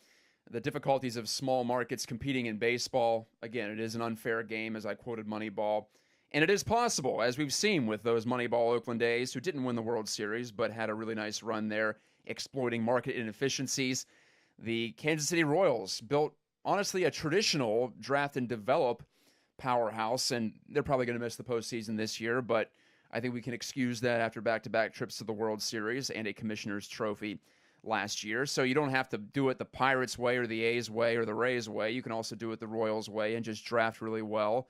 the difficulties of small markets competing in baseball. Again, it is an unfair game, as I quoted Moneyball. And it is possible, as we've seen with those Moneyball Oakland A's, who didn't win the World Series, but had a really nice run there, exploiting market inefficiencies. The Kansas City Royals built, honestly, a traditional draft and develop powerhouse, and they're probably going to miss the postseason this year, but I think we can excuse that after back-to-back trips to the World Series and a Commissioner's Trophy last year. So you don't have to do it the Pirates way or the A's way or the Rays way. You can also do it the Royals way and just draft really well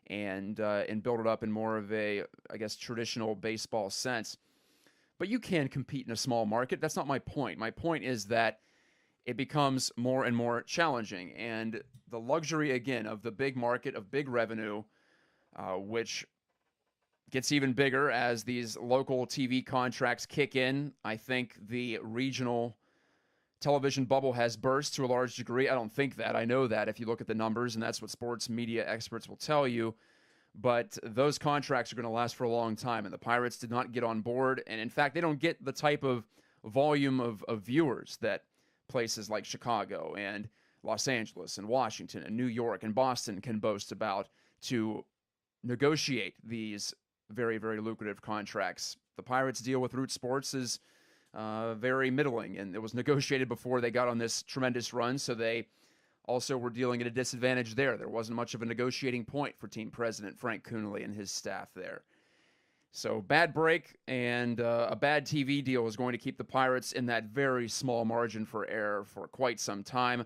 and build it up in more of a, I guess, traditional baseball sense. But you can compete in a small market. That's not my point. My point is that it becomes more and more challenging. And the luxury, again, of the big market, of big revenue, which gets even bigger as these local TV contracts kick in. I think the regional television bubble has burst to a large degree. I don't think that. I know that if you look at the numbers, and that's what sports media experts will tell you. But those contracts are going to last for a long time, and the Pirates did not get on board. And, in fact, they don't get the type of volume of viewers that places like Chicago and Los Angeles and Washington and New York and Boston can boast about to negotiate these very, very lucrative contracts. The Pirates' deal with Root Sports is very middling, and it was negotiated before they got on this tremendous run, so they also were dealing at a disadvantage there. There wasn't much of a negotiating point for team president Frank Coonelly and his staff there. So bad break and a bad TV deal is going to keep the Pirates in that very small margin for error for quite some time.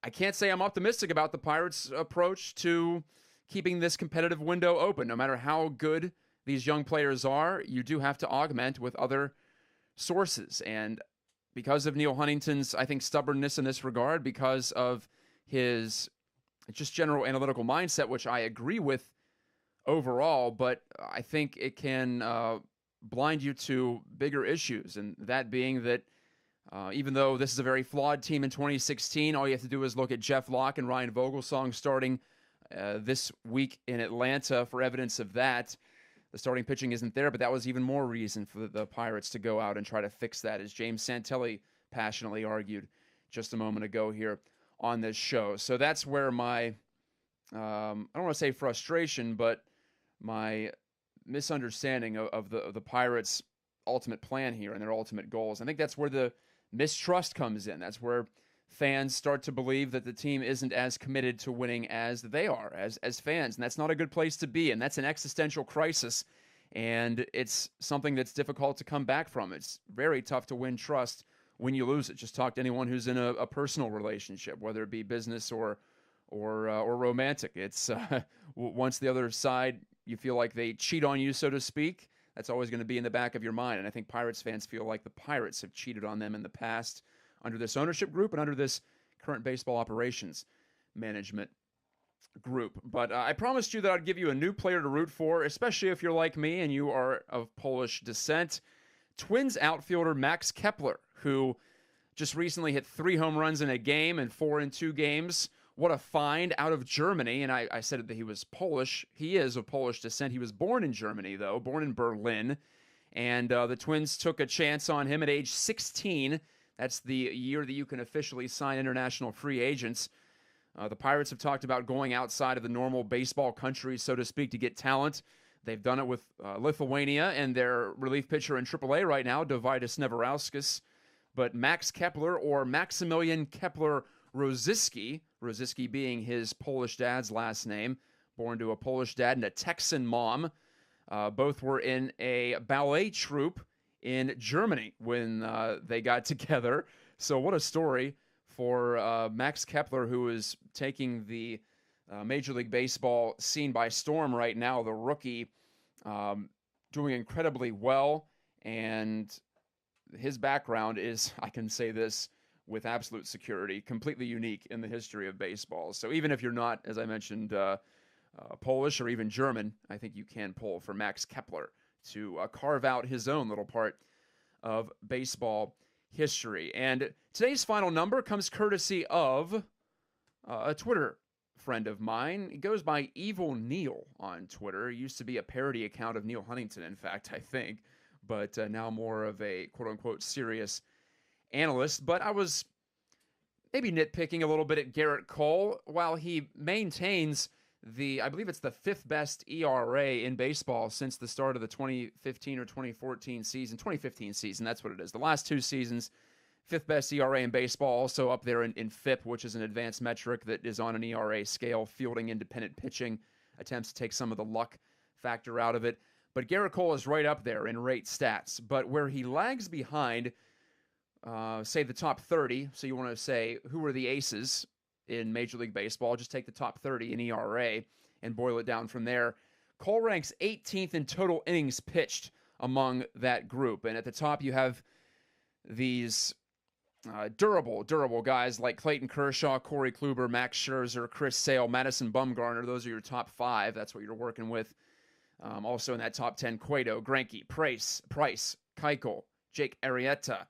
I can't say I'm optimistic about the Pirates' approach to keeping this competitive window open. No matter how good these young players are, you do have to augment with other sources. And because of Neil Huntington's, I think, stubbornness in this regard, because of his just general analytical mindset, which I agree with overall, but I think it can blind you to bigger issues. And that being that even though this is a very flawed team in 2016, all you have to do is look at Jeff Locke and Ryan Vogelsong starting this week in Atlanta for evidence of that. The starting pitching isn't there, but that was even more reason for the Pirates to go out and try to fix that, as James Santelli passionately argued just a moment ago here on this show. So that's where my, I don't want to say frustration, but my misunderstanding of the Pirates' ultimate plan here and their ultimate goals. I think that's where the mistrust comes in. That's where fans start to believe that the team isn't as committed to winning as they are as fans. And that's not a good place to be. And that's an existential crisis. And it's something that's difficult to come back from. It's very tough to win trust when you lose it. Just talk to anyone who's in a personal relationship, whether it be business or romantic. It's once the other side, you feel like they cheat on you, so to speak, that's always going to be in the back of your mind. And I think Pirates fans feel like the Pirates have cheated on them in the past under this ownership group and under this current baseball operations management group. But I promised you that I'd give you a new player to root for, especially if you're like me and you are of Polish descent. Twins outfielder Max Kepler, who just recently hit 3 home runs in a game and 4 in 2 games. What a find out of Germany. And I said that he was Polish. He is of Polish descent. He was born in Germany, though, born in Berlin. And the Twins took a chance on him at age 16. That's the year that you can officially sign international free agents. The Pirates have talked about going outside of the normal baseball country, so to speak, to get talent. They've done it with Lithuania and their relief pitcher in AAA right now, Dovydas Neverauskas. But Max Kepler, or Maximilian Kepler Rosiski being his Polish dad's last name, born to a Polish dad and a Texan mom, both were in a ballet troupe in Germany when they got together. So what a story for Max Kepler, who is taking the Major League Baseball scene by storm right now. The rookie doing incredibly well, and his background is, I can say this with absolute security, completely unique in the history of baseball. So even if you're not, as I mentioned, Polish or even German, I think you can pull for Max Kepler to carve out his own little part of baseball history. And today's final number comes courtesy of a Twitter friend of mine. He goes by Evil Neil on Twitter. He used to be a parody account of Neil Huntington, in fact, I think, but now more of a quote-unquote serious analyst. But I was maybe nitpicking a little bit at Garrett Cole. While he maintains I believe it's the 5th best ERA in baseball since the start of the 2015 or 2014 season. 2015 season, that's what it is. The last 2 seasons, 5th best ERA in baseball, also up there in FIP, which is an advanced metric that is on an ERA scale, fielding independent pitching, attempts to take some of the luck factor out of it. But Garrett Cole is right up there in rate stats. But where he lags behind, say, the top 30, so you want to say who are the aces in Major League Baseball, just take the top 30 in ERA and boil it down from there. Cole ranks 18th in total innings pitched among that group. And at the top, you have these durable guys like Clayton Kershaw, Corey Kluber, Max Scherzer, Chris Sale, Madison Bumgarner. Those are your top 5. That's what you're working with. Also in that top 10, Cueto, Greinke, Price, Keuchel, Jake Arrieta.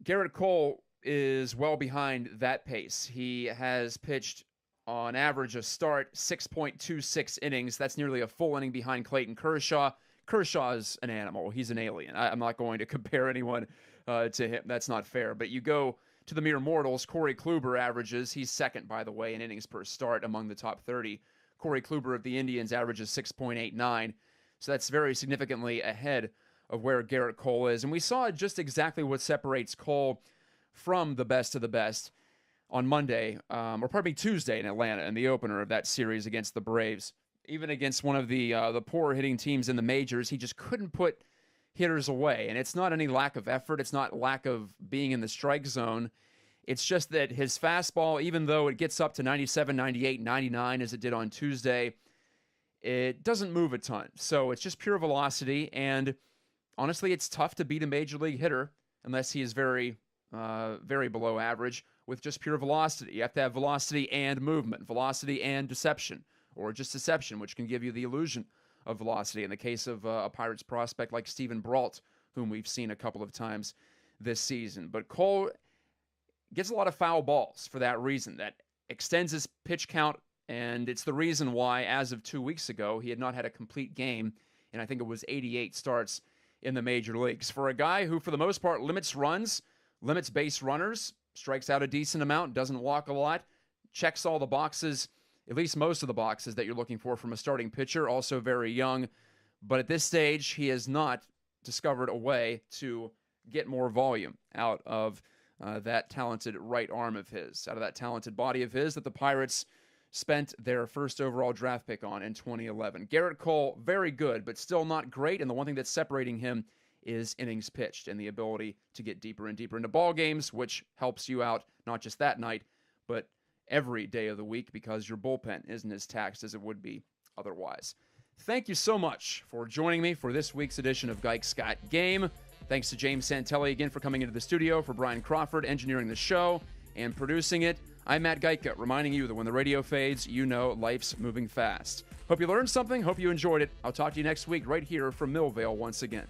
Garrett Cole is well behind that pace. He has pitched on average a start 6.26 innings. That's nearly a full inning behind Clayton Kershaw. Kershaw is an animal. He's an alien. I'm not going to compare anyone to him. That's not fair. But you go to the mere mortals. Corey Kluber averages, he's second, by the way, in innings per start among the top 30. Corey Kluber of the Indians averages 6.89. So that's very significantly ahead of where Garrett Cole is. And we saw just exactly what separates Cole from the best of the best on Monday, or probably Tuesday in Atlanta in the opener of that series against the Braves. Even against one of the poor hitting teams in the majors, he just couldn't put hitters away. And it's not any lack of effort. It's not lack of being in the strike zone. It's just that his fastball, even though it gets up to 97, 98, 99 as it did on Tuesday, it doesn't move a ton. So it's just pure velocity. And honestly, it's tough to beat a major league hitter unless he is very below average with just pure velocity. You have to have velocity and movement, velocity and deception, or just deception, which can give you the illusion of velocity. In the case of a Pirates prospect like Steven Brault, whom we've seen a couple of times this season. But Cole gets a lot of foul balls for that reason. That extends his pitch count, and it's the reason why, as of 2 weeks ago, he had not had a complete game, and I think it was 88 starts in the major leagues. For a guy who, for the most part, limits runs, limits base runners, strikes out a decent amount, doesn't walk a lot, checks all the boxes, at least most of the boxes that you're looking for from a starting pitcher, also very young. But at this stage, he has not discovered a way to get more volume out of that talented right arm of his, out of that talented body of his that the Pirates spent their first overall draft pick on in 2011. Garrett Cole, very good, but still not great. And the one thing that's separating him is innings pitched and the ability to get deeper and deeper into ball games, which helps you out not just that night, but every day of the week, because your bullpen isn't as taxed as it would be otherwise. Thank you so much for joining me for this week's edition of Geiks Got Game. Thanks to James Santelli again for coming into the studio, for Brian Crawford engineering the show and producing it. I'm Matt Geica, reminding you that when the radio fades, you know life's moving fast. Hope you learned something. Hope you enjoyed it. I'll talk to you next week right here from Millvale once again.